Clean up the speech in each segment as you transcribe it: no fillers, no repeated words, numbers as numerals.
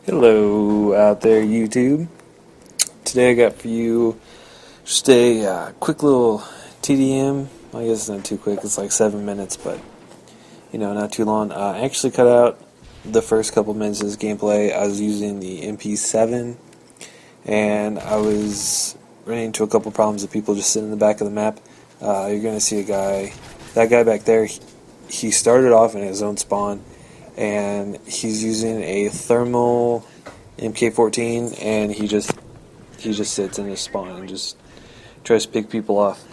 Hello out there, YouTube. Today I got for you just a quick little TDM. I guess it's not too quick, it's like 7 minutes, but not too long. I actually cut out the first couple minutes of this gameplay. I was using the MP7 and I was running into a couple problems of people just sitting in the back of the map. You're going to see that guy back there, he started off in his own spawn, and he's using a thermal MK14, and he just sits in his spawn and just tries to pick people off.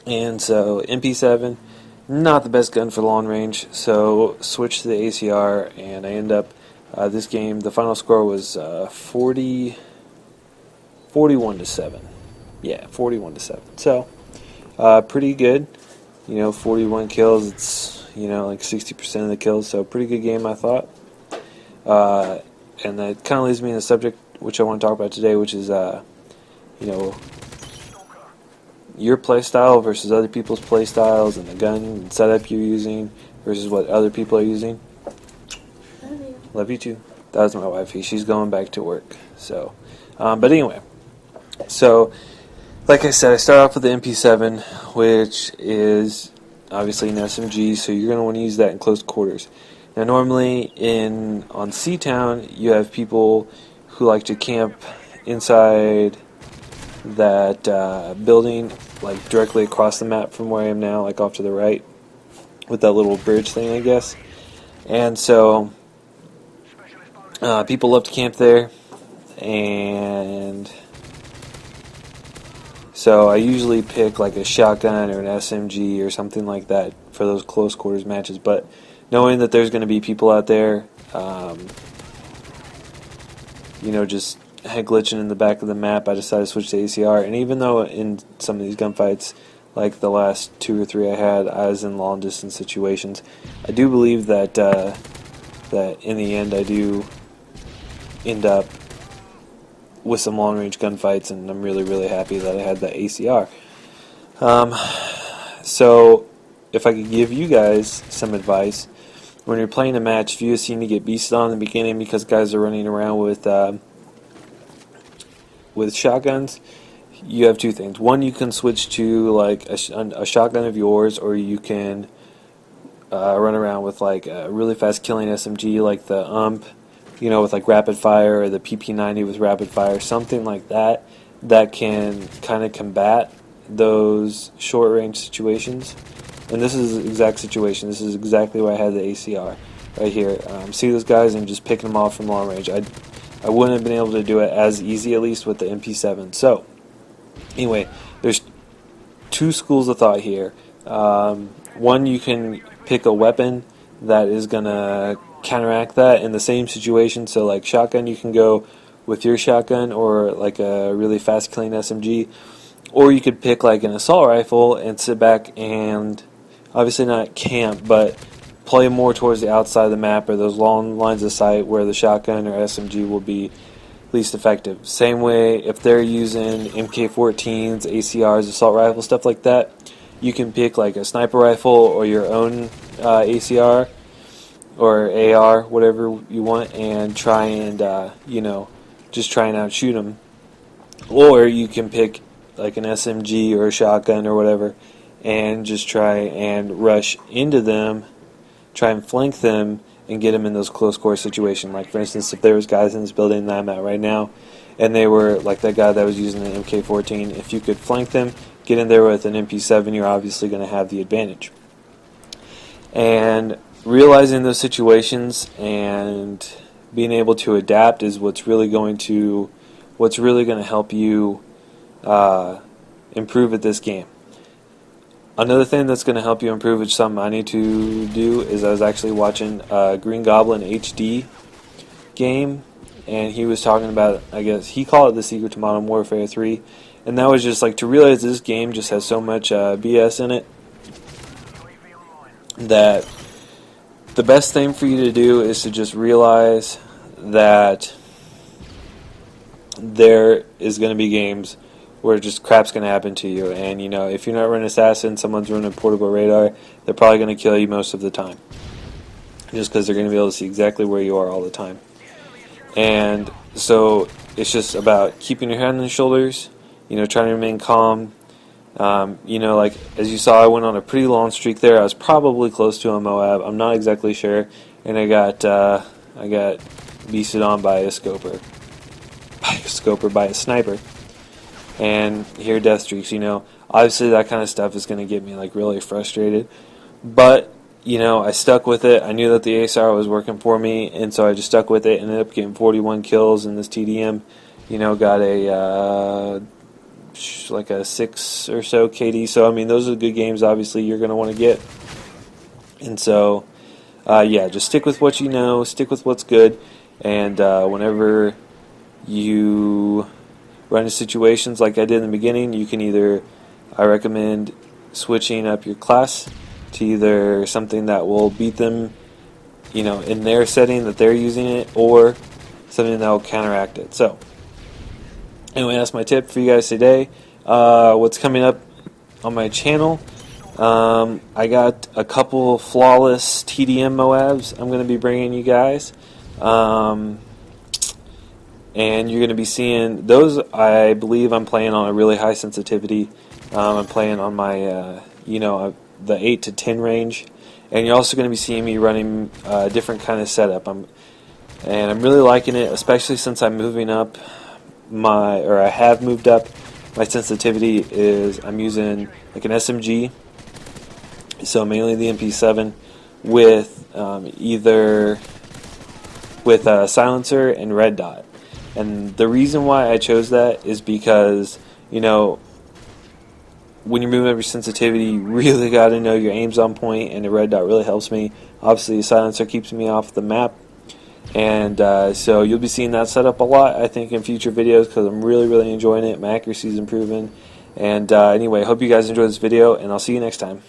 And so MP7, not the best gun for long range, so switch to the ACR, and I end up this game. The final score was 41 to 7. Yeah, 41 to 7. So pretty good. 41 kills. It's like 60% of the kills, so pretty good game, I thought. And that kind of leads me to the subject which I want to talk about today, which is your play style versus other people's play styles, and the gun and setup you're using versus what other people are using. Love you. Love you too. That was my wifey. She's going back to work. So, but anyway, so like I said, I start off with the MP7, which is obviously an SMG, so you're going to want to use that in close quarters. Now, normally on C-Town, you have people who like to camp inside that building, like directly across the map from where I am now, like off to the right, with that little bridge thing, I guess. And so people love to camp there, and so I usually pick like a shotgun or an SMG or something like that for those close quarters matches. But knowing that there's going to be people out there, just glitching in the back of the map, I decided to switch to ACR. And even though in some of these gunfights, like the last 2 or 3 I had, I was in long distance situations, I do believe that that in the end I do end up with some long range gunfights, and I'm really, really happy that I had that ACR. So if I could give you guys some advice, when you're playing a match, if you seem to get beasted on in the beginning because guys are running around with shotguns, you have 2 things. One, you can switch to like a shotgun of yours, or you can run around with like a really fast killing SMG like the with like rapid fire, or the PP90 with rapid fire, something like that, that can kind of combat those short range situations. And this is the exact situation. This is exactly why I had the ACR right here. See those guys and just picking them off from long range. I wouldn't have been able to do it as easy, at least with the MP7. So anyway, there's 2 schools of thought here. One, you can pick a weapon that is going to counteract that in the same situation. So like shotgun, you can go with your shotgun, or like a really fast killing SMG, or you could pick like an assault rifle and sit back and obviously not camp, but play more towards the outside of the map, or those long lines of sight where the shotgun or SMG will be least effective. Same way, if they're using MK14s, ACRs, assault rifle, stuff like that, you can pick like a sniper rifle or your own ACR or AR, whatever you want, and try and just try and outshoot them. Or you can pick like an SMG or a shotgun or whatever, and just try and rush into them, try and flank them, and get them in those close quarter situations. Like for instance, if there was guys in this building that I'm at right now, and they were like that guy that was using an MK14, if you could flank them, get in there with an MP7, you're obviously going to have the advantage. And realizing those situations and being able to adapt is what's really going to help you improve at this game. Another thing that's going to help you improve, which something I need to do, is I was actually watching Green Goblin HD game, and he was talking about, I guess he called it the secret to Modern Warfare 3, and that was just like to realize this game just has so much BS in it that the best thing for you to do is to just realize that there is going to be games where just crap's going to happen to you. And, if you're not running Assassin, someone's running Portable Radar, they're probably going to kill you most of the time, just because they're going to be able to see exactly where you are all the time. And so it's just about keeping your head on the shoulders, trying to remain calm. Like as you saw, I went on a pretty long streak there. I was probably close to a Moab. I'm not exactly sure, and I got beasted on by a scoper, by a sniper, and here death streaks. Obviously that kind of stuff is going to get me like really frustrated, but I stuck with it. I knew that the ASR was working for me, and so I just stuck with it. Ended up getting 41 kills in this TDM. Got a like a 6 or so KD. So I mean, those are good games. Obviously, you're going to want to get. And so, yeah, just stick with what you know. Stick with what's good. And whenever you run into situations like I did in the beginning, you can I recommend switching up your class to either something that will beat them, in their setting that they're using it, or something that will counteract it. So, anyway, that's my tip for you guys today. What's coming up on my channel? I got a couple flawless TDM Moabs I'm going to be bringing you guys. And you're going to be seeing those. I believe I'm playing on a really high sensitivity. I'm playing on my, the 8 to 10 range. And you're also going to be seeing me running a different kind of setup. And I'm really liking it, especially since I'm moving up I have moved up my sensitivity. I'm using like an SMG, so mainly the MP7 with either with a silencer and red dot. And the reason why I chose that is because when you're moving up your sensitivity, you really got to know your aim's on point, and the red dot really helps me. Obviously, the silencer keeps me off the map. And so you'll be seeing that setup a lot, I think, in future videos, because I'm really, really enjoying it. My accuracy is improving. And anyway, hope you guys enjoyed this video, and I'll see you next time.